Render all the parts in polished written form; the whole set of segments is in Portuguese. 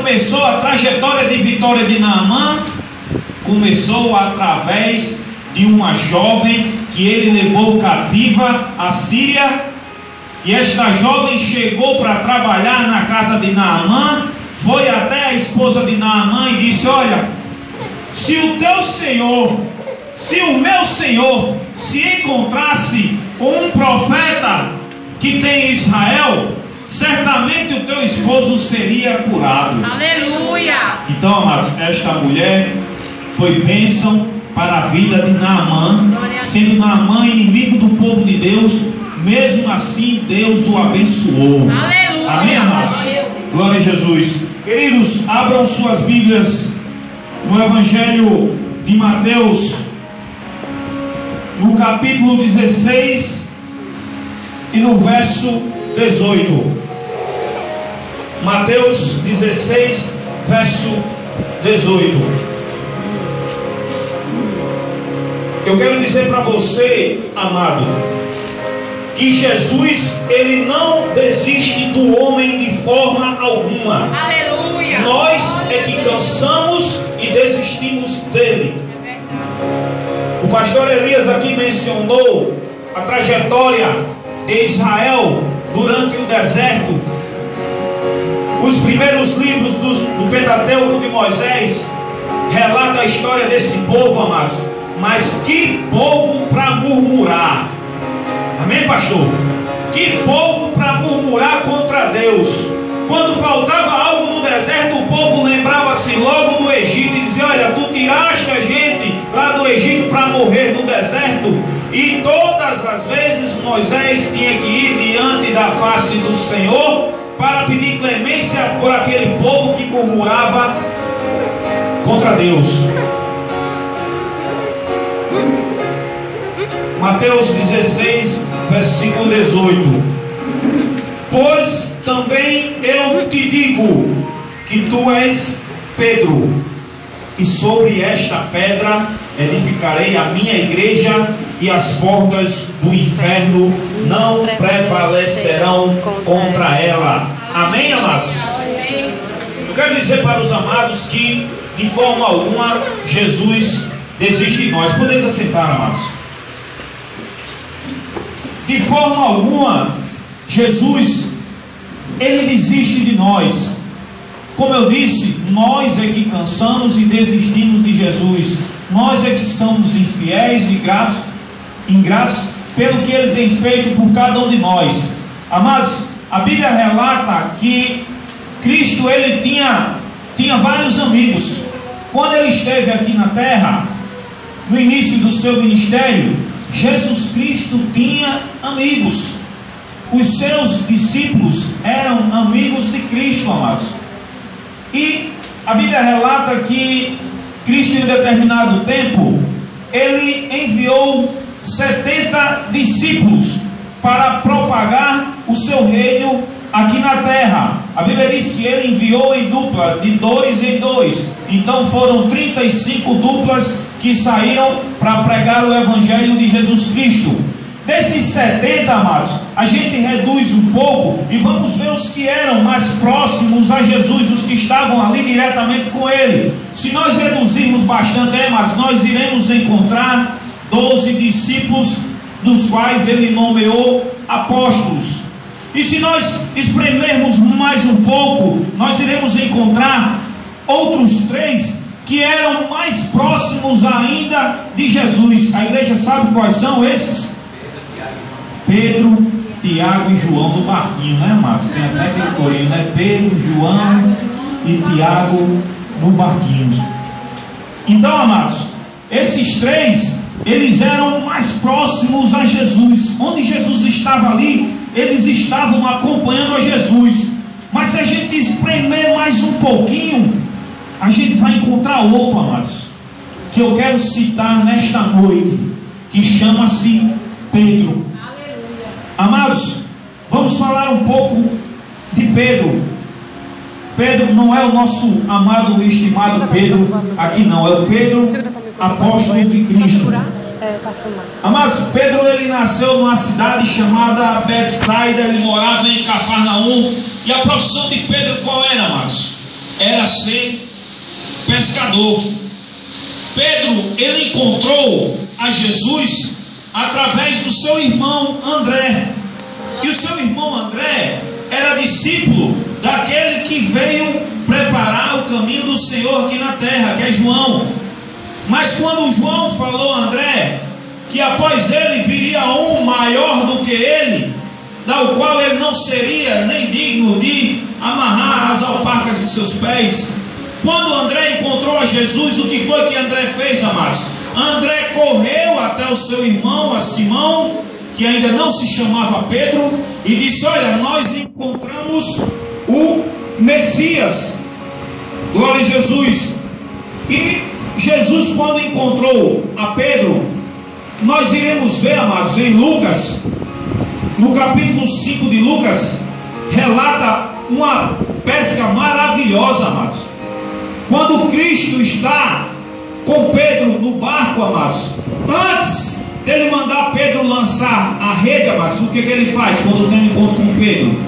começou a trajetória de vitória de Naamã? Começou através de uma jovem que ele levou cativa à Síria. E esta jovem chegou para trabalhar na casa de Naamã, foi até a esposa de Naamã e disse: olha, se o teu senhor, se o meu senhor se encontrasse com um profeta que tem em Israel, certamente o teu esposo seria curado. Aleluia! Então, amados, esta mulher foi bênção para a vida de Naamã, sendo Naamã inimigo do povo de Deus. Mesmo assim, Deus o abençoou. Aleluia! Amém, amados? Glória a Jesus. Queridos, abram suas Bíblias no Evangelho de Mateus, no capítulo 16 e no verso 18. Mateus 16, verso 18. Eu quero dizer para você, amado, que Jesus, ele não desiste do homem de forma alguma. Aleluia! Nós é que cansamos e desistimos dele. O pastor Elias aqui mencionou a trajetória de Israel durante o deserto. Os primeiros livros do Pentateuco de Moisés relatam a história desse povo, amados. Mas que povo para murmurar! Amém, pastor? Que povo para murmurar contra Deus. Quando faltava algo no deserto, o povo lembrava-se logo do Egito e dizia: olha, tu tiraste a gente lá do Egito para morrer no deserto. E todas as vezes Moisés tinha que ir diante da face do Senhor para pedir clemência por aquele povo que murmurava contra Deus. Mateus 16, versículo 18. Pois também eu te digo que tu és Pedro, e sobre esta pedra edificarei a minha igreja, e as portas do inferno não prevalecerão contra ela. Amém, amados? Eu quero dizer para os amados que de forma alguma Jesus desiste de nós. Podemos assentar, amados? De forma alguma Jesus, ele desiste de nós. Como eu disse, nós é que cansamos e desistimos de Jesus. Nós é que somos infiéis e ingratos pelo que ele tem feito por cada um de nós. Amados, a Bíblia relata que Cristo, ele tinha vários amigos. Quando ele esteve aqui na terra, no início do seu ministério, Jesus Cristo tinha amigos. Os seus discípulos eram amigos de Cristo, amados. E a Bíblia relata que Cristo, em determinado tempo, ele enviou 70 discípulos para propagar o seu reino aqui na terra. A Bíblia diz que ele enviou em dupla, de 2 em 2. Então foram 35 duplas que saíram para pregar o Evangelho de Jesus Cristo. Desses 70, amados, a gente reduz um pouco e vamos ver os que eram mais próximos a Jesus, os que estavam ali diretamente com ele. Se nós reduzirmos bastante, amados, nós iremos encontrar 12 discípulos, dos quais ele nomeou apóstolos. E se nós espremermos mais um pouco, nós iremos encontrar outros 3 que eram mais próximos ainda de Jesus. A igreja sabe quais são esses? Pedro, Tiago e João do barquinho, né, amados? Tem até aquele corinho, né? Pedro, João e Tiago no barquinho. Então, amados, esses 3, eles eram mais próximos a Jesus. Onde Jesus estava ali, eles estavam acompanhando a Jesus. Mas se a gente espremer mais um pouquinho, a gente vai encontrar outro, amados, que eu quero citar nesta noite, que chama-se Pedro. Amados, vamos falar um pouco de Pedro. Pedro não é o nosso amado e estimado Pedro aqui não, é o Pedro apóstolo de Cristo. Amados, Pedro, ele nasceu numa cidade chamada Betsaida, ele morava em Cafarnaum. E a profissão de Pedro qual era, amados? era ser pescador. Pedro, ele encontrou a Jesus através do seu irmão André. E o seu irmão André era discípulo daquele que veio preparar o caminho do Senhor aqui na terra, que é João. Mas quando João falou a André que após ele viria um maior do que ele, da qual ele não seria nem digno de amarrar as alparcas de seus pés, quando André encontrou a Jesus, o que foi que André fez, amados? André correu até o seu irmão, a Simão, que ainda não se chamava Pedro, e disse: olha, nós encontramos o Messias, glória a Jesus. E Jesus, quando encontrou a Pedro, nós iremos ver, amados, em Lucas, no capítulo 5 de Lucas, relata uma pesca maravilhosa, amados. Quando Cristo está com Pedro no barco, amados, antes dele mandar Pedro lançar a rede, amados, o que ele faz quando tem um encontro com Pedro?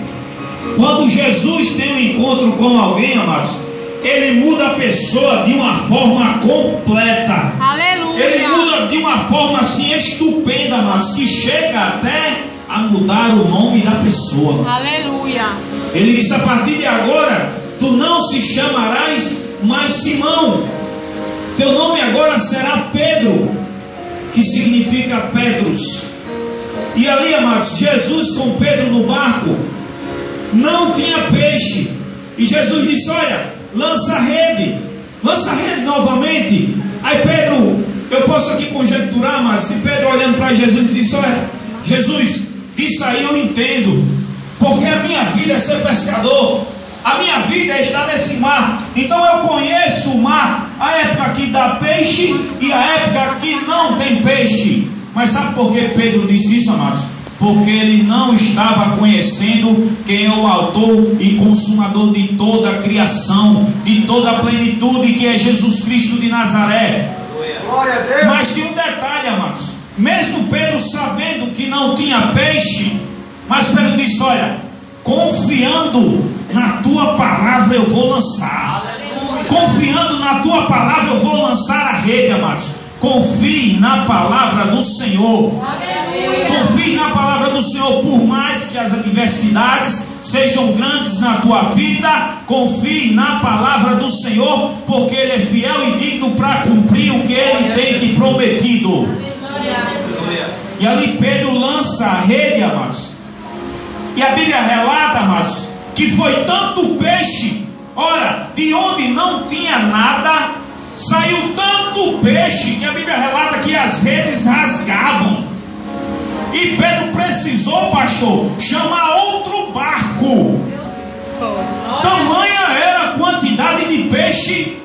Quando Jesus tem um encontro com alguém, amados, ele muda a pessoa de uma forma completa. Aleluia. Ele muda de uma forma assim estupenda, amados, que chega até a mudar o nome da pessoa. Aleluia. Ele disse: a partir de agora, tu não se chamarás mais Simão, teu nome agora será Pedro, que significa Petrus. E ali, amados, Jesus com Pedro no barco, não tinha peixe, e Jesus disse: olha, lança a rede novamente. Aí Pedro, eu posso aqui conjecturar, amados, se Pedro olhando para Jesus e disse: olha, Jesus, isso aí eu entendo, porque a minha vida é ser pescador, a minha vida é estar nesse mar, então eu conheço o mar, a época que dá peixe e a época que não tem peixe. Mas sabe por que Pedro disse isso, amados? Porque ele não estava conhecendo quem é o autor e consumador de toda a criação, de toda a plenitude, que é Jesus Cristo de Nazaré. Glória a Deus. Mas tem um detalhe, amados, mesmo Pedro sabendo que não tinha peixe, mas Pedro disse: olha, confiando na tua palavra eu vou lançar. Aleluia. Confiando na tua palavra eu vou lançar a rede, amados. Confie na palavra do Senhor. Aleluia. Confie na palavra do Senhor, por mais que as adversidades sejam grandes na tua vida. Confie na palavra do Senhor, porque Ele é fiel e digno para cumprir o que Ele tem te prometido. Aleluia. E ali Pedro lança a rede, amados, e a Bíblia relata, amados, que foi tanto peixe, ora, de onde não tinha nada, saiu tanto peixe, que a Bíblia relata que as redes rasgavam. E Pedro precisou, pastor, chamar outro barco. Tamanha era a quantidade de peixe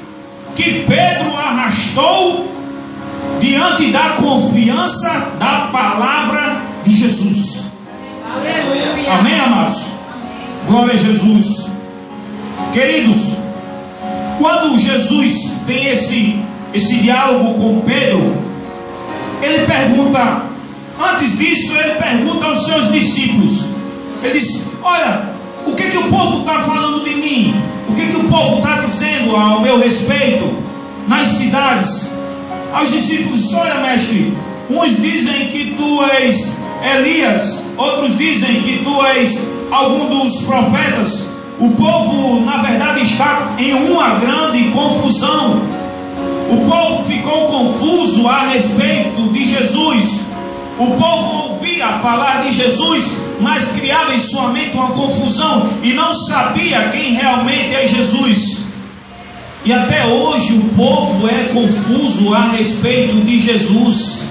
que Pedro arrastou diante da confiança da palavra de Jesus. Aleluia. Amém, amados? Glória a Jesus. Queridos, quando Jesus tem esse diálogo com Pedro, ele pergunta, antes disso ele pergunta aos seus discípulos, ele diz: olha, o que o povo está falando de mim? O que o povo está dizendo ao meu respeito nas cidades? Aos discípulos: olha, mestre, uns dizem que tu és Elias, outros dizem que tu és algum dos profetas. O povo, na verdade, está em uma grande confusão. O povo ficou confuso a respeito de Jesus. O povo ouvia falar de Jesus, mas criava em sua mente uma confusão e não sabia quem realmente é Jesus. E até hoje o povo é confuso a respeito de Jesus.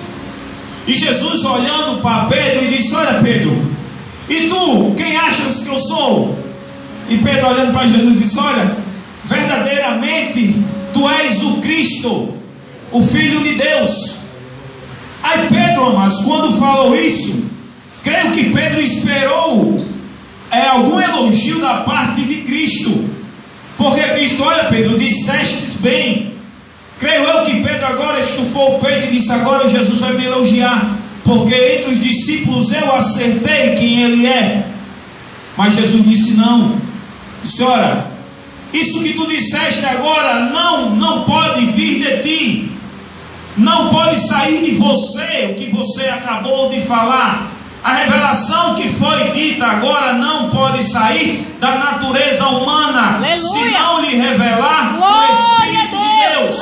E Jesus olhando para Pedro e disse: olha, Pedro, e tu, quem achas que eu sou? E Pedro olhando para Jesus disse: olha, verdadeiramente tu és o Cristo, o Filho de Deus. Aí Pedro, amados, quando falou isso, creio que Pedro esperou algum elogio da parte de Cristo, porque Cristo: olha, Pedro, dissestes bem. Creio eu que Pedro agora estufou o peito e disse: agora Jesus vai me elogiar, porque entre os discípulos eu acertei quem ele é. Mas Jesus disse: não. Disse: ora, Isso que tu disseste agora não pode vir de ti. Não pode sair de você o que você acabou de falar. A revelação que foi dita agora não pode sair da natureza humana. Aleluia. Se não lhe revelar Glória o Espírito de Deus.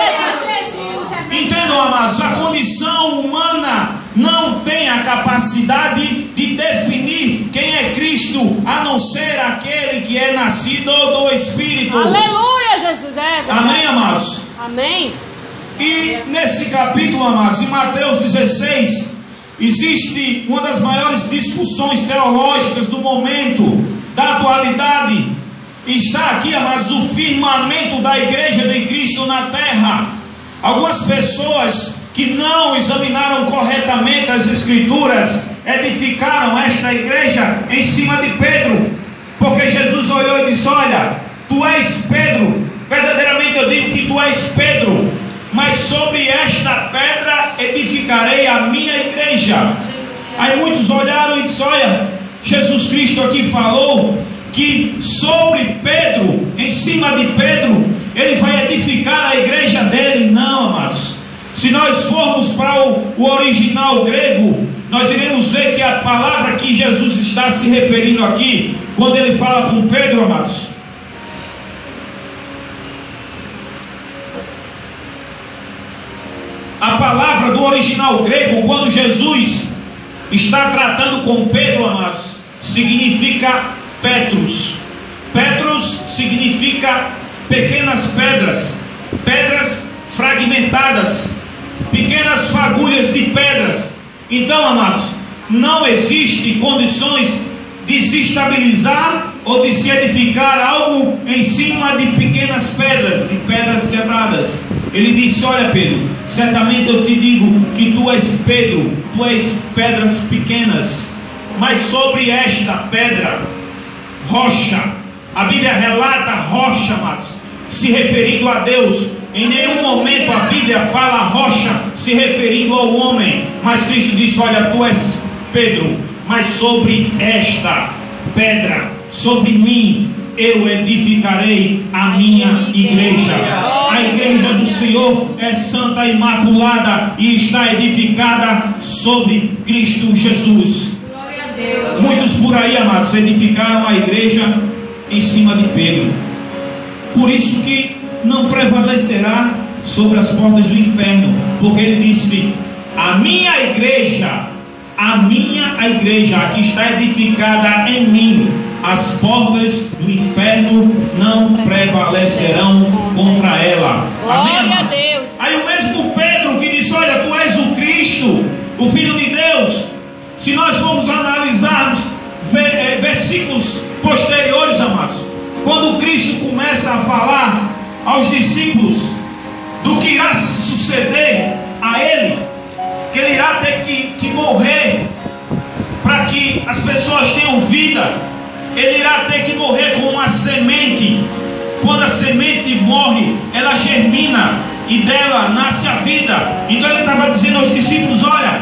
Jesus. Entendam, amados, a condição humana não tem a capacidade de definir quem é Cristo, a não ser aquele que é nascido do Espírito. Aleluia, Jesus. Amém, amados? Amém. E nesse capítulo, amados, em Mateus 16, existe uma das maiores discussões teológicas do momento, da atualidade. Está aqui, amados, o firmamento da igreja de Cristo na terra. Algumas pessoas que não examinaram corretamente as Escrituras edificaram esta igreja em cima de Pedro, porque Jesus olhou e disse: olha, tu és Pedro, verdadeiramente eu digo que tu és Pedro, mas sobre esta pedra edificarei a minha igreja. Aí muitos olharam e disseram: olha, Jesus Cristo aqui falou que sobre Pedro, em cima de Pedro, ele vai edificar a igreja dele. Não, amados. Se nós formos para o original grego, nós iremos ver que a palavra que Jesus está se referindo aqui, quando ele fala com Pedro, amados, a palavra do original grego, quando Jesus está tratando com Pedro, amados, significa Petros. Petros significa pequenas pedras, pedras fragmentadas, pequenas fagulhas de pedras. Então, amados, não existe condições de se estabilizar ou de se edificar algo em cima de pequenas pedras, de pedras quebradas. Ele disse: olha, Pedro, certamente eu te digo que tu és Pedro, tu és pedras pequenas, mas sobre esta pedra, rocha, a Bíblia relata rocha, amados, se referindo a Deus. Em nenhum momento a Bíblia fala rocha se referindo ao homem, mas Cristo disse: olha, tu és Pedro, mas sobre esta pedra, sobre mim, eu edificarei a minha igreja. A igreja do Senhor é santa, imaculada e está edificada sobre Cristo Jesus. Glória a Deus. Muitos por aí, amados, edificaram a igreja em cima de Pedro. Por isso que não prevalecerá sobre as portas do inferno, porque ele disse: a minha igreja, aqui está edificada em mim, as portas do inferno não prevalecerão contra ela. Amém, amados? Aí o mesmo Pedro que disse: olha, tu és o Cristo, o Filho de Deus. Se nós formos analisarmos versículos posteriores, amados, quando Cristo começa a falar aos discípulos do que irá suceder a ele, que ele irá ter que morrer para que as pessoas tenham vida. Ele irá ter que morrer como uma semente. Quando a semente morre, ela germina e dela nasce a vida. Então ele estava dizendo aos discípulos: olha,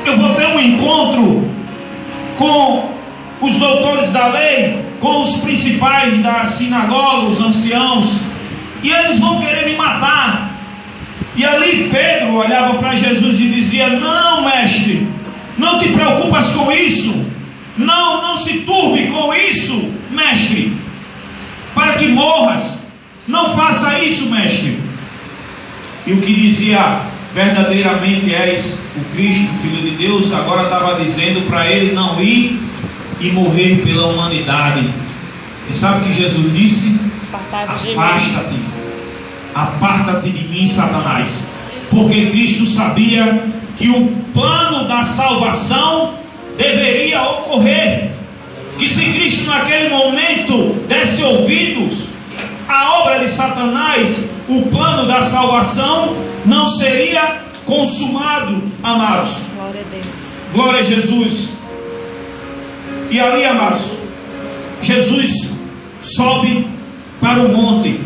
eu vou ter um encontro com os doutores da lei, com os principais da sinagoga, os anciãos, e eles vão querer me matar. E ali Pedro olhava para Jesus e dizia: não, mestre, não te preocupas com isso, não se turbe com isso, mestre, para que morras, não faça isso, mestre. E o que dizia: verdadeiramente és o Cristo, Filho de Deus, agora estava dizendo para ele não ir e morrer pela humanidade. E sabe o que Jesus disse? Afasta-te, aparta-te de mim, Satanás. Porque Cristo sabia que o plano da salvação deveria ocorrer, que se Cristo naquele momento desse ouvidos à obra de Satanás, o plano da salvação não seria consumado, amados. Glória a Deus. Glória a Jesus. E ali, amados, Jesus sobe para o monte.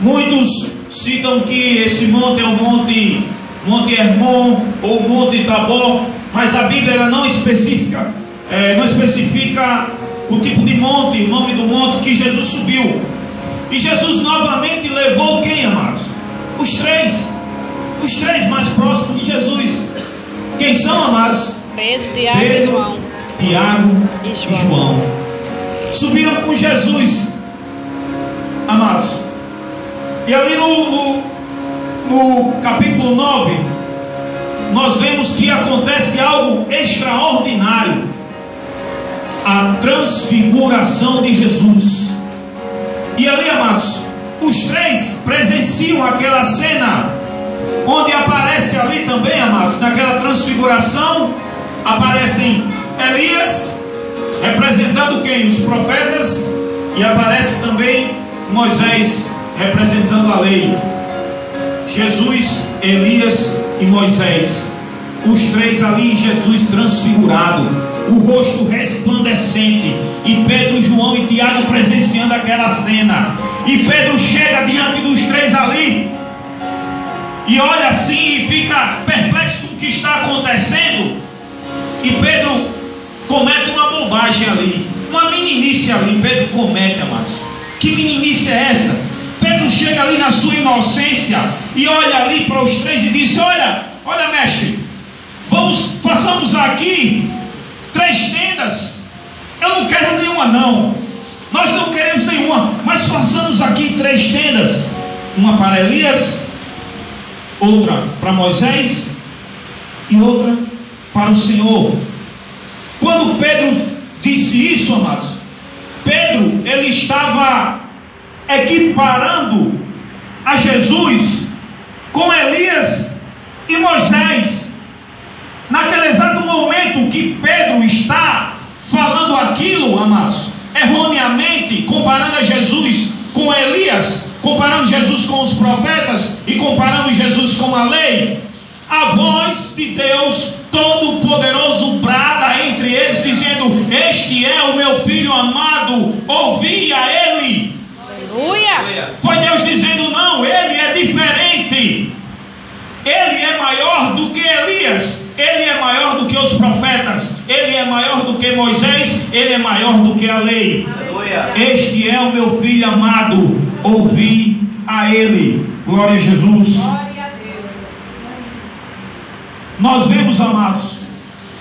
Muitos citam que esse monte é o Monte Hermon ou Monte Tabor, mas a Bíblia ela não especifica o tipo de monte, o nome do monte que Jesus subiu. E Jesus novamente levou quem, amados? Os três mais próximos de Jesus. Quem são, amados? Pedro, Tiago e João. Subiram com Jesus, amados. E ali no capítulo 9, nós vemos que acontece algo extraordinário. A transfiguração de Jesus. E ali, amados, os três presenciam aquela cena, onde aparece ali também, amados, naquela transfiguração, aparecem Elias, representando quem? Os profetas, e aparece também Moisés, representando a lei. Jesus, Elias e Moisés, os três ali, Jesus transfigurado, o rosto resplandecente, e Pedro, João e Tiago presenciando aquela cena. E Pedro chega diante dos três ali e olha assim e fica perplexo com o que está acontecendo. E Pedro comete uma bobagem ali, uma meninice ali. Pedro comete, amados. Que meninice é essa? Pedro chega ali na sua inocência e olha ali para os três e diz: olha mestre, façamos aqui 3 tendas. Eu não quero nenhuma não, nós não queremos nenhuma, mas façamos aqui 3 tendas, uma para Elias, outra para Moisés e outra para o Senhor. Quando Pedro disse isso, amados, Pedro, ele estava equiparando a Jesus com Elias e Moisés. Naquele exato momento que Pedro está falando aquilo, amados, erroneamente, comparando a Jesus com Elias, comparando Jesus com os profetas e comparando Jesus com a lei, a voz de Deus Todo-Poderoso brada entre eles, dizendo: este é o meu filho amado, ouvi a ele. Aleluia. Foi Deus dizendo: não, ele é diferente, ele é maior do que Elias, ele é maior do que os profetas, ele é maior do que Moisés, ele é maior do que a lei. Aleluia. Este é o meu filho amado, ouvi a ele. Glória a Jesus. Glória a Deus. Nós vemos, amados,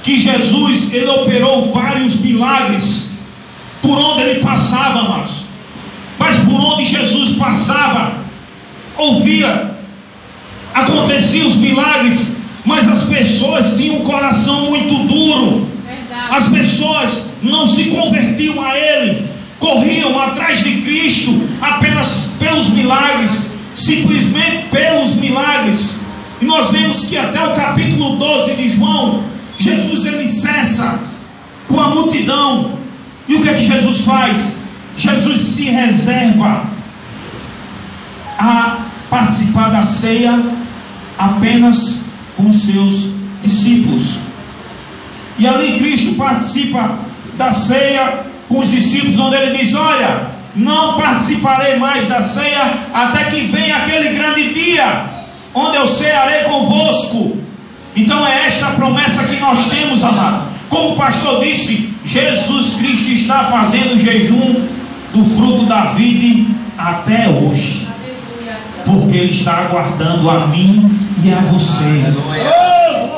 que Jesus, ele operou vários milagres por onde ele passava, amados. Mas por onde Jesus passava, acontecia os milagres, mas as pessoas tinham um coração muito duro. Verdade. As pessoas não se convertiam a ele, corriam atrás de Cristo apenas pelos milagres, simplesmente pelos milagres. E nós vemos que até o capítulo 12 de João, Jesus ele cessa com a multidão. E o que é que Jesus faz? Jesus se reserva a participar da ceia apenas com os seus discípulos. E ali Cristo participa da ceia com os discípulos, onde ele diz: olha, não participarei mais da ceia até que venha aquele grande dia, onde eu cearei convosco. Então é esta a promessa que nós temos, amado. Como o pastor disse, Jesus Cristo está fazendo jejum do fruto da vide até hoje, porque ele está aguardando a mim e a você.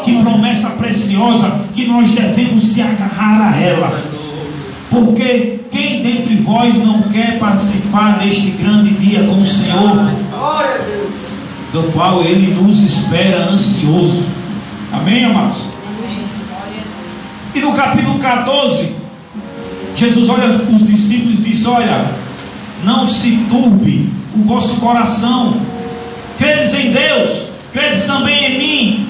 Que promessa preciosa, que nós devemos se agarrar a ela, porque quem dentre vós não quer participar deste grande dia com o Senhor, do qual ele nos espera ansioso? Amém, amados? E no capítulo 14, Jesus olha os discípulos e diz: olha, não se turbe o vosso coração, credes em Deus, credes também em mim.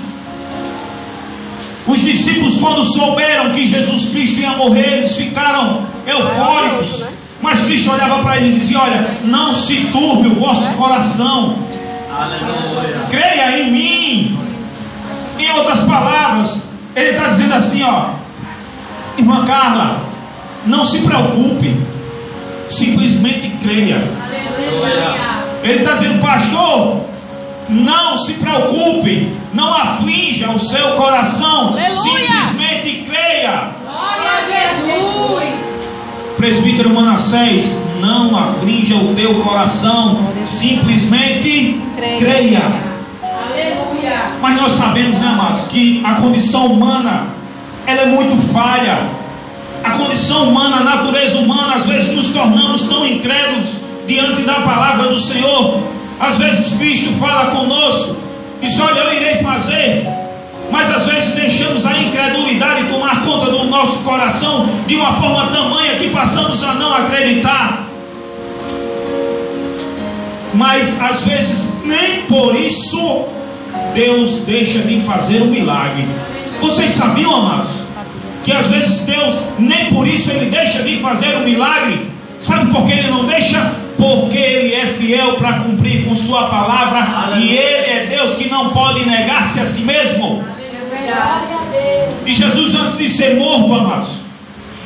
Os discípulos, quando souberam que Jesus Cristo ia morrer, eles ficaram eufóricos, mas Cristo olhava para eles e dizia: olha, não se turbe o vosso coração, creia em mim. Em outras palavras, ele está dizendo assim: ó, irmã Carla, não se preocupe, simplesmente creia. Ele está dizendo: pastor, não se preocupe, não aflinja o seu coração, simplesmente creia. Glória a Jesus. presbítero Manassés, não aflinja o teu coração, simplesmente creia. Aleluia. Mas nós sabemos, né, amados, que a condição humana, ela é muito falha. A condição humana, a natureza humana, às vezes nos tornamos tão incrédulos diante da palavra do Senhor. Às vezes Cristo fala conosco, diz: olha, eu irei fazer. Mas às vezes deixamos a incredulidade tomar conta do nosso coração de uma forma tamanha que passamos a não acreditar. Mas às vezes nem por isso Deus deixa de fazer um milagre. Vocês sabiam, amados, que às vezes Deus nem por isso Ele deixa de fazer um milagre? Sabe por que Ele não deixa? Porque Ele é fiel para cumprir com sua palavra. E Ele é Deus que não pode negar-se a si mesmo. E Jesus, antes de ser morto, amados,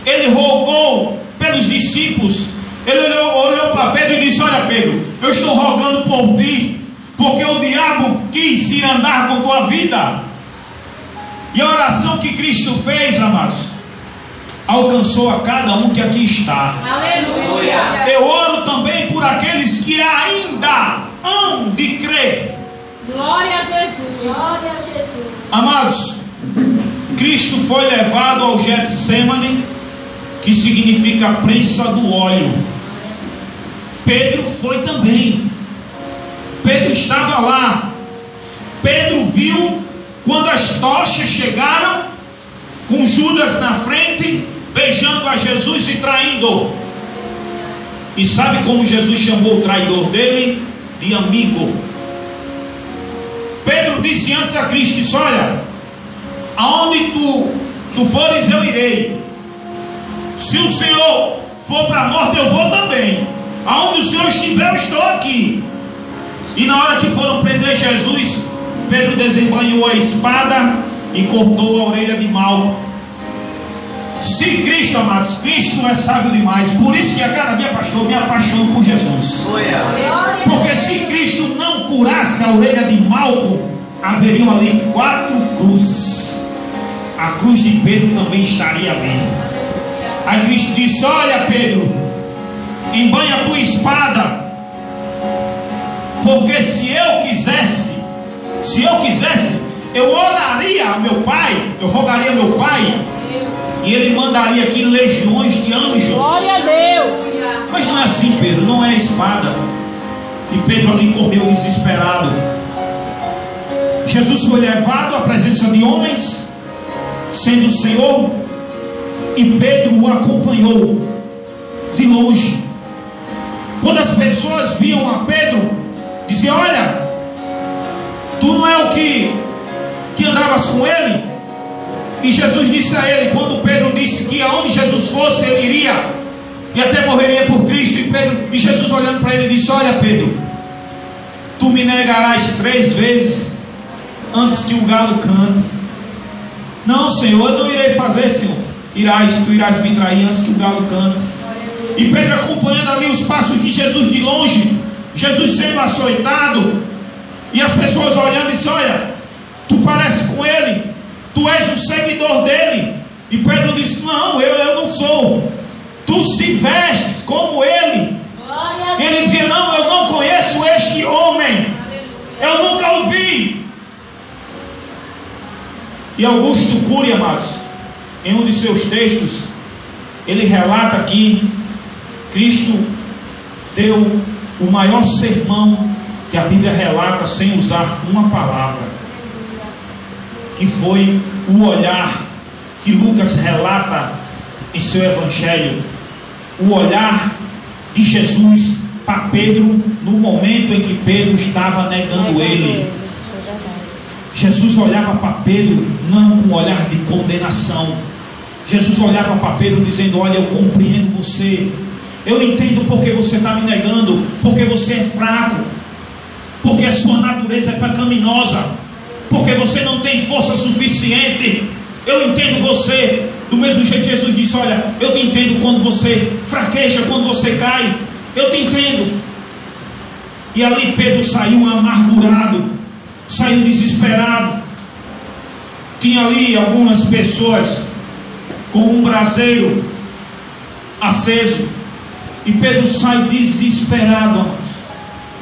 Ele rogou pelos discípulos. Ele olhou para Pedro e disse: olha, Pedro, eu estou rogando por ti, porque o diabo quis ir andar com tua vida. E a oração que Cristo fez, amados, alcançou a cada um que aqui está. Aleluia. Eu oro também por aqueles que ainda hão de crer. Glória a Jesus. Glória a Jesus. Amados, Cristo foi levado ao Getsemane, que significa prensa do óleo. Pedro foi também. Pedro estava lá. Pedro viu quando as tochas chegaram, com Judas na frente, beijando a Jesus e traindo. E sabe como Jesus chamou o traidor dele? De amigo. Pedro disse antes a Cristo, disse: olha, aonde tu fores eu irei. Se o Senhor for para a morte eu vou também. Aonde o Senhor estiver eu estou aqui. E na hora que foram prender Jesus, Pedro desembanhou a espada e cortou a orelha de Malco. Se Cristo, amados, Cristo é sábio demais. Por isso que a cada dia, pastor, me apaixono por Jesus. Porque se Cristo não curasse a orelha de Malco, haveriam ali 4 cruzes. A cruz de Pedro também estaria ali. Aí Cristo disse: olha, Pedro, embanha a tua espada, porque se eu quisesse, eu oraria a meu Pai, eu rogaria a meu Pai, e Ele mandaria aqui legiões de anjos. Glória a Deus. Mas não é assim, Pedro, não é a espada. E Pedro ali correu desesperado. Jesus foi levado à presença de homens, sendo o Senhor, e Pedro o acompanhou de longe. Quando as pessoas viam a Pedro, diziam: olha, tu não é o que andavas com ele? E Jesus disse a ele, quando Pedro disse que aonde Jesus fosse ele iria, e até morreria por Cristo. E Jesus olhando para ele disse: olha, Pedro, tu me negarás 3 vezes antes que o galo cante. Não, Senhor, eu não irei fazer, Senhor. Tu irás me trair antes que o galo cante. E Pedro acompanhando ali os passos de Jesus de longe, Jesus sendo açoitado, e as pessoas olhando e dizem: olha, tu pareces com ele, tu és um seguidor dele. E Pedro disse: não, eu não sou. Tu se vestes como ele. Ele dizia: não, eu não conheço este homem, eu nunca ouvi. E Augusto Cury, amados, em um de seus textos, ele relata que Cristo deu o maior sermão que a Bíblia relata sem usar uma palavra, que foi o olhar que Lucas relata em seu evangelho, o olhar de Jesus para Pedro no momento em que Pedro estava negando ele. Jesus olhava para Pedro não com um olhar de condenação. Jesus olhava para Pedro dizendo: olha, eu compreendo você, eu entendo porque você está me negando, porque você é fraco, porque a sua natureza é pecaminosa, porque você não tem força suficiente. Eu entendo você. Do mesmo jeito Jesus disse: olha, eu te entendo quando você fraqueja, quando você cai, eu te entendo. E ali Pedro saiu amargurado, saiu desesperado. Tinha ali algumas pessoas com um braseiro, aceso. E Pedro sai desesperado, amados,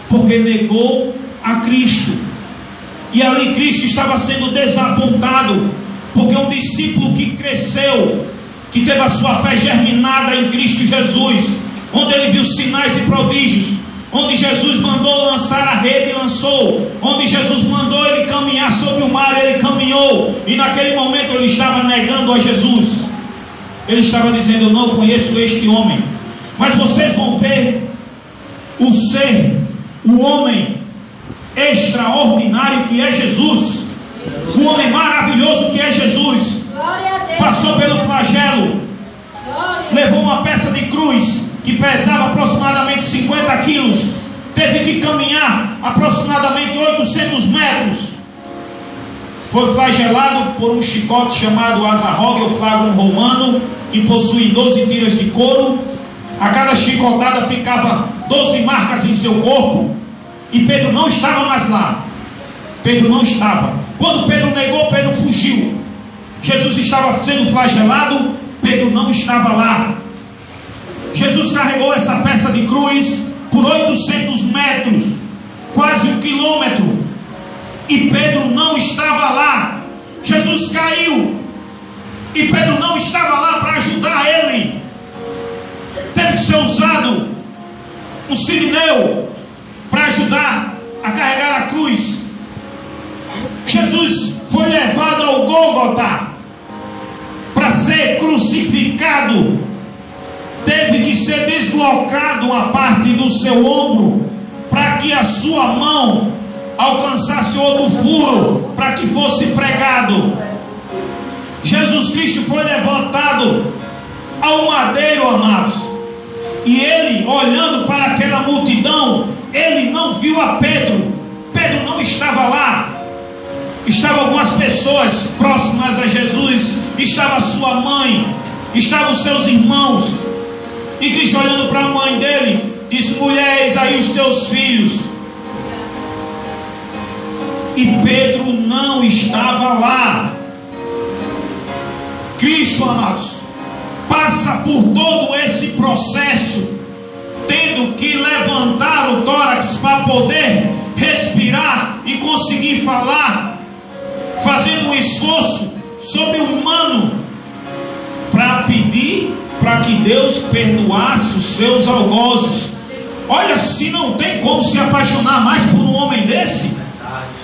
porque negou a Cristo. E ali Cristo estava sendo desapontado, porque um discípulo que cresceu, que teve a sua fé germinada em Cristo Jesus, onde ele viu sinais e prodígios, onde Jesus mandou lançar a rede, lançou, onde Jesus mandou ele caminhar sobre o mar, ele caminhou, e naquele momento ele estava negando a Jesus. Ele estava dizendo: eu não conheço este homem. Mas vocês vão ver o ser, o homem extraordinário que é Jesus, o homem maravilhoso que é Jesus. Passou pelo flagelo, levou uma peça de cruz que pesava aproximadamente 50 quilos, teve que caminhar aproximadamente 800 metros, foi flagelado por um chicote chamado azarrogue, ou flagrum romano, que possui 12 tiras de couro. A cada chicotada ficava 12 marcas em seu corpo. E Pedro não estava mais lá. Pedro não estava. Quando Pedro negou, Pedro fugiu. Jesus estava sendo flagelado, Pedro não estava lá. Jesus carregou essa peça de cruz por 800 metros, quase 1 quilômetro, e Pedro não estava lá. Jesus caiu e Pedro não estava lá para ajudar ele. Teve que ser usado um sirineu para ajudar a carregar a cruz. Jesus foi levado ao Gólgota para ser crucificado. Teve que ser deslocado uma parte do seu ombro para que a sua mão alcançasse outro furo, para que fosse pregado. Jesus Cristo foi levantado ao madeiro, amados. E ele, olhando para aquela multidão, ele não viu a Pedro. Pedro não estava lá. Estavam algumas pessoas próximas a Jesus. Estava sua mãe, estavam os seus irmãos. E Cristo, olhando para a mãe dele, disse: mulher, eis aí os teus filhos. E Pedro não estava lá. Cristo, amados, passa por todo esse processo, tendo que levantar o tórax para poder respirar e conseguir falar, fazendo um esforço sobre-humano para pedir para que Deus perdoasse os seus algozes. Olha, se não tem como se apaixonar mais por um homem desse.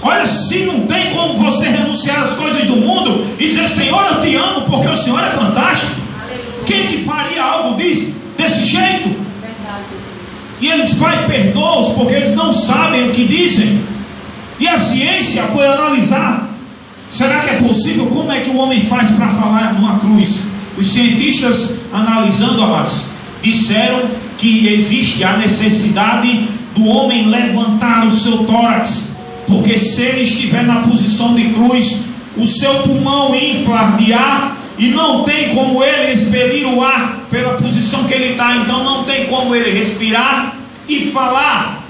Olha, se não tem como você renunciar às coisas do mundo e dizer: Senhor, eu te amo porque o Senhor é fantástico. Quem que faria algo desse jeito? E ele diz: Pai, perdoa-os porque eles não sabem o que dizem. E a ciência foi analisar: será que é possível? Como é que o homem faz para falar numa cruz? Os cientistas, analisando, amados, disseram que existe a necessidade do homem levantar o seu tórax, porque se ele estiver na posição de cruz, o seu pulmão infla de ar e não tem como ele expelir o ar pela posição que ele está. Então não tem como ele respirar e falar.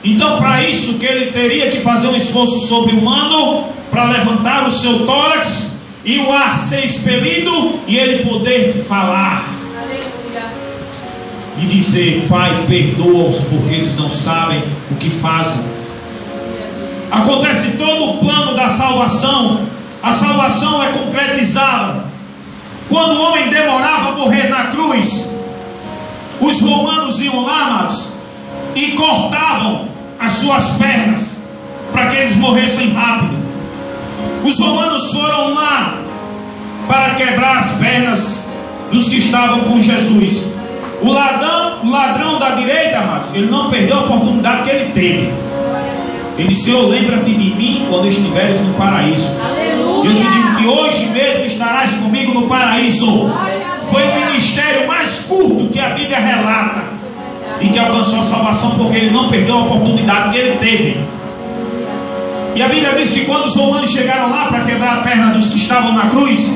Então, para isso que ele teria que fazer um esforço sobre-humano para levantar o seu tórax e o ar ser expelido e ele poder falar. Aleluia. E dizer: Pai, perdoa-os porque eles não sabem o que fazem. Acontece todo o plano da salvação. A salvação é concretizada quando o homem demorava a morrer na cruz. Os romanos iam lá, mas, e cortavam as suas pernas para que eles morressem rápido. Os romanos foram lá para quebrar as pernas dos que estavam com Jesus. O ladrão da direita, amados, ele não perdeu a oportunidade que ele teve. Ele disse: Senhor, lembra-te de mim quando estiveres no paraíso. Aleluia. Eu te digo que hoje mesmo estarás comigo no paraíso. Foi o ministério mais curto que a Bíblia relata e que alcançou a salvação, porque ele não perdeu a oportunidade que ele teve. E a Bíblia diz que quando os romanos chegaram lá para quebrar a perna dos que estavam na cruz,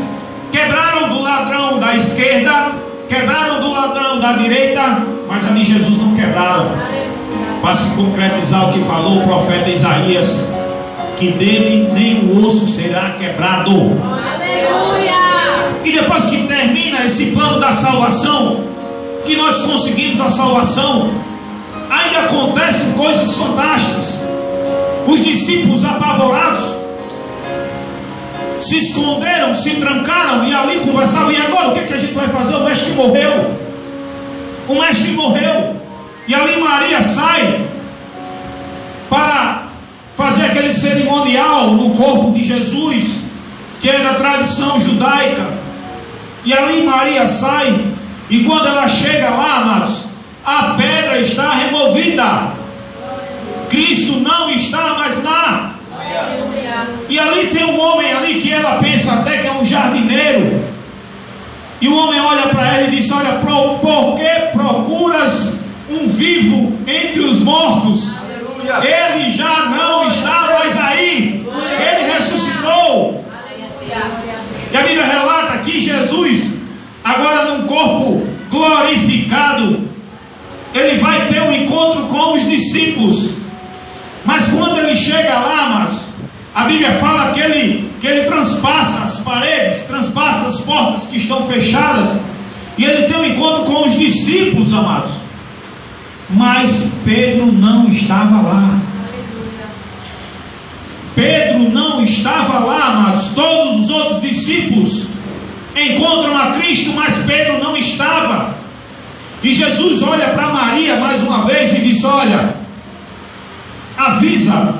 quebraram do ladrão da esquerda, quebraram do ladrão da direita, mas ali Jesus não quebraram. Para se concretizar o que falou o profeta Isaías, que dele nem o osso será quebrado. Aleluia. E depois que termina esse plano da salvação, que nós conseguimos a salvação, ainda acontecem coisas fantásticas. Os discípulos apavorados se esconderam, se trancaram e ali conversavam. E agora o que a gente vai fazer? O mestre morreu. O mestre morreu. E ali Maria sai para fazer aquele cerimonial no corpo de Jesus, que era a tradição judaica. E ali Maria sai, e quando ela chega lá, amados, a pedra está removida. Cristo não está mais lá. E ali tem um homem ali que ela pensa até que é um jardineiro. E o homem olha para ela e diz: olha, por que procuras um vivo entre os mortos? Ele já não está mais aí. Ele ressuscitou. E a Bíblia relata que Jesus, agora num corpo glorificado, ele vai ter um encontro com os discípulos. Mas quando ele chega lá, amados, a Bíblia fala que ele transpassa as paredes, transpassa as portas que estão fechadas, e ele tem um encontro com os discípulos, amados. Mas Pedro não estava lá. Pedro não estava lá, amados. Todos os outros discípulos encontram a Cristo, mas Pedro não estava. E Jesus olha para Maria mais uma vez e diz: olha, avisa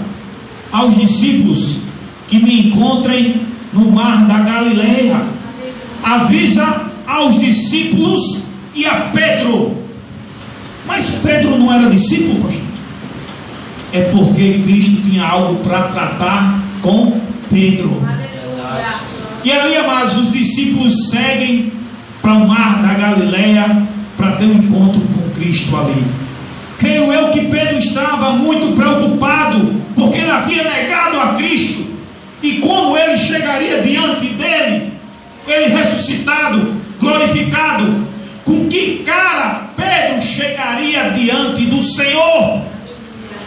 aos discípulos que me encontrem no mar da Galileia. Avisa aos discípulos e a Pedro. Mas Pedro não era discípulo, pastor? É porque Cristo tinha algo para tratar com Pedro. Aleluia. E ali, amados, os discípulos seguem para o mar da Galileia para ter um encontro com Cristo ali. Creio eu que Pedro estava muito preocupado, porque ele havia negado a Cristo. E como ele chegaria diante dele, ele ressuscitado, glorificado, com que cara Pedro chegaria diante do Senhor?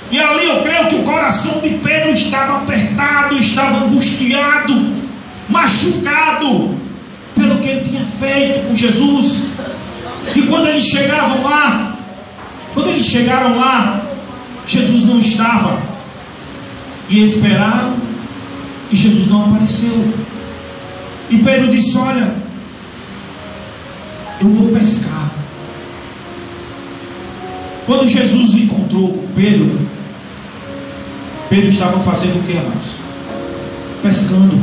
E ali eu creio que o coração de Pedro estava apertado, estava angustiado, machucado pelo que ele tinha feito com Jesus. E quando eles chegaram lá, Jesus não estava. E esperaram, e Jesus não apareceu. E Pedro disse: olha, eu vou pescar. Quando Jesus encontrou com Pedro, Pedro estava fazendo o que, amados? Pescando.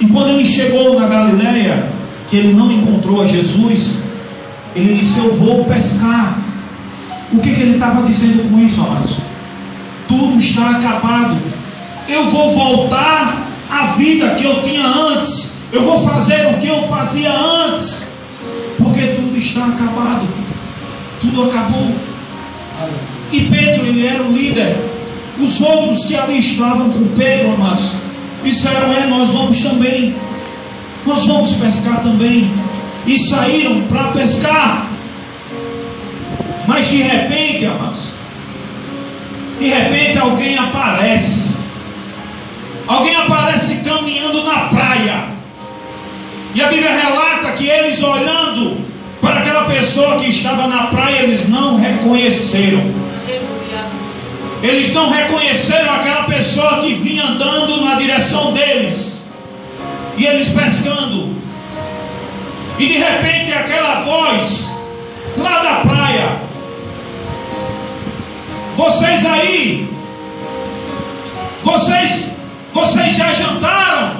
E quando ele chegou na Galileia, que ele não encontrou a Jesus, ele disse: eu vou pescar. O que ele estava dizendo com isso, amados? Tudo está acabado. Eu vou voltar à vida que eu tinha antes. Eu vou fazer o que eu fazia antes, porque tudo está acabado. Tudo acabou. E Pedro, ele era o líder. Os outros que ali estavam com Pedro, amados, disseram: nós vamos também. Nós vamos pescar também. E saíram para pescar. Mas de repente, amados, alguém aparece. Alguém aparece caminhando na praia. E a Bíblia relata que eles, olhando para aquela pessoa que estava na praia, eles não reconheceram. Eles não reconheceram aquela pessoa que vinha andando na direção deles. E eles pescando. E de repente aquela voz lá da praia: vocês aí, vocês já jantaram?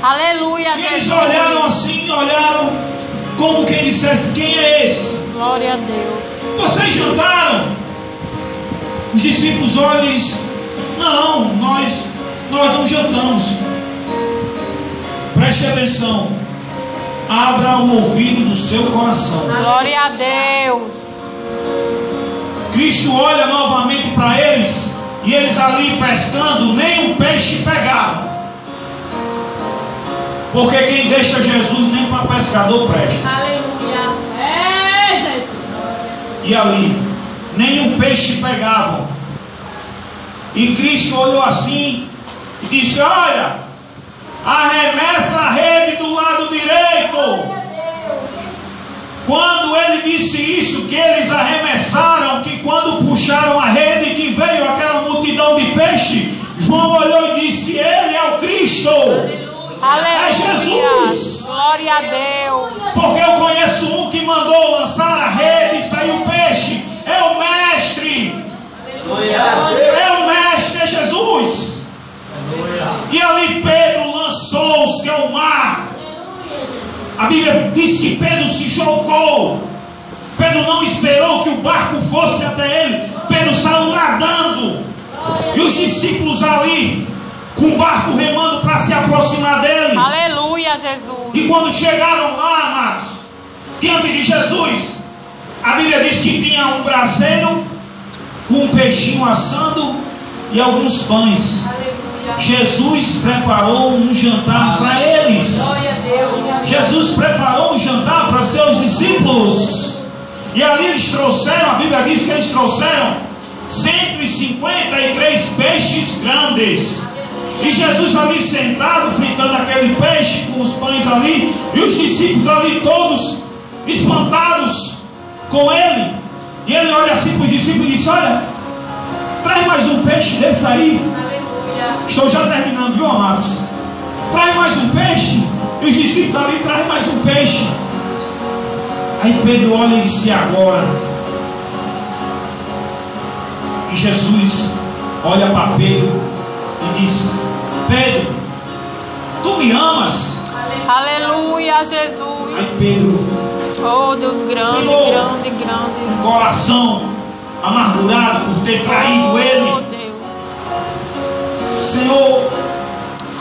Aleluia, Jesus. Eles olharam assim, olharam como quem dissesse: quem é esse? Glória a Deus. Vocês jantaram? Os discípulos olham e dizem: não, nós não jantamos. Preste atenção. Abra o ouvido do seu coração. Glória a Deus. Cristo olha novamente para eles, e eles ali pescando, nem um peixe pegaram. Porque quem deixa Jesus nem para pescador presta. Aleluia. É, Jesus. E ali, nem um peixe pegavam. E Cristo olhou assim e disse: olha, arremessa a rede do lado direito. Quando ele disse isso, que eles arremessaram, que quando puxaram a rede, que veio aquela multidão de peixe, João olhou e disse: ele é o Cristo. Aleluia. É Jesus. Glória a Deus. Porque eu conheço um que mandou lançar a rede e saiu peixe. É o Mestre. É o Mestre, é Jesus. E ali Pedro lançou-se ao mar. A Bíblia diz que Pedro se jogou. Pedro não esperou que o barco fosse até ele. Pedro saiu nadando. E os discípulos ali, com o barco remando para se aproximar dele. Aleluia, Jesus. E quando chegaram lá, amados, diante de Jesus, a Bíblia diz que tinha um braseiro com um peixinho assando e alguns pães. Jesus preparou um jantar para eles. Jesus preparou um jantar para seus discípulos. E ali eles trouxeram, a Bíblia diz que eles trouxeram 153 peixes grandes. E Jesus ali sentado, fritando aquele peixe com os pães ali. E os discípulos ali todos espantados com ele. E ele olha assim para os discípulos e diz: olha, traz mais um peixe desse aí. Estou já terminando, viu, amados? Traz mais um peixe. E os discípulos ali trazem mais um peixe. Aí Pedro olha e disse: agora. E Jesus olha para Pedro e diz: Pedro, tu me amas? Aleluia, Jesus. Aí Pedro, Oh, Deus grande, Senhor, grande, grande. coração amargurado por ter traído Oh, ele. Deus. Senhor,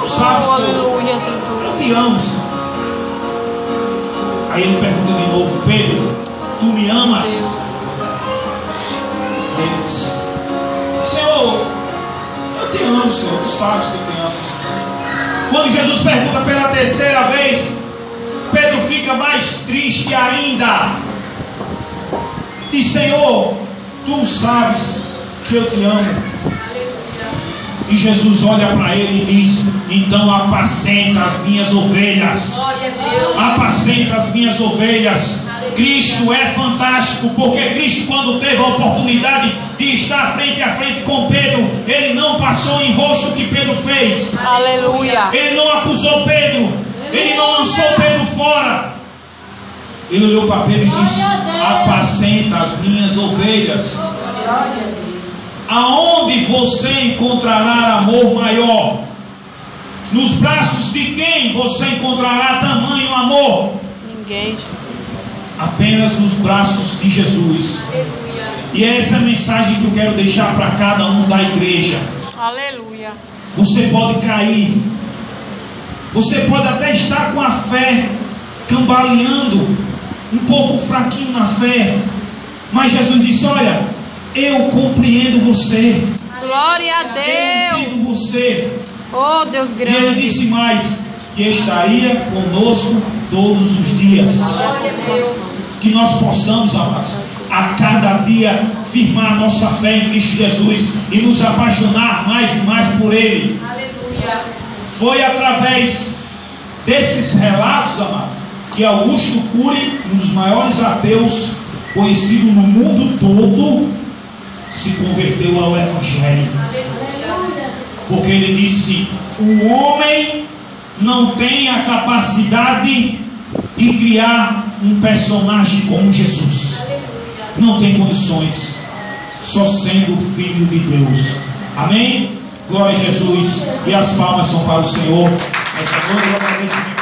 tu sabes, Oh, Senhor, aleluia, eu Jesus. te amo, Senhor. Aí ele pergunta de novo: Pedro, tu me amas? Ele diz: Senhor, eu te amo, Senhor, tu sabes que eu te amo. Quando Jesus pergunta pela terceira vez, Pedro fica mais triste ainda. Diz: Senhor, tu sabes que eu te amo. E Jesus olha para ele e diz: então apacenta as minhas ovelhas. Apacenta as minhas ovelhas. Cristo é fantástico, porque Cristo, quando teve a oportunidade de estar frente a frente com Pedro, ele não passou em rosto o que Pedro fez. Aleluia. Ele não acusou Pedro, ele não lançou Pedro fora. Ele olhou para Pedro e disse: apacenta as minhas ovelhas. Aonde você encontrará amor maior? Nos braços de quem você encontrará tamanho amor? Ninguém, Jesus. Apenas nos braços de Jesus. E é essa mensagem que eu quero deixar para cada um da igreja. Aleluia. Você pode cair, você pode até estar com a fé cambaleando, um pouco fraquinho na fé, mas Jesus disse: olha, eu compreendo você. Glória a Eu Deus. entendo você. Oh, Deus E ele grande. disse mais: que estaria conosco todos os dias. Que nós possamos, amados, a cada dia firmar a nossa fé em Cristo Jesus e nos apaixonar mais e mais por Ele. Aleluia. Foi através desses relatos, amados, que Augusto Cury, um dos maiores ateus conhecido no mundo todo, se converteu ao Evangelho. Porque ele disse: o homem não tem a capacidade de criar um personagem como Jesus. Não tem condições, só sendo filho de Deus. Amém? Glória a Jesus. E as palmas são para o Senhor. Essa noite eu agradeço.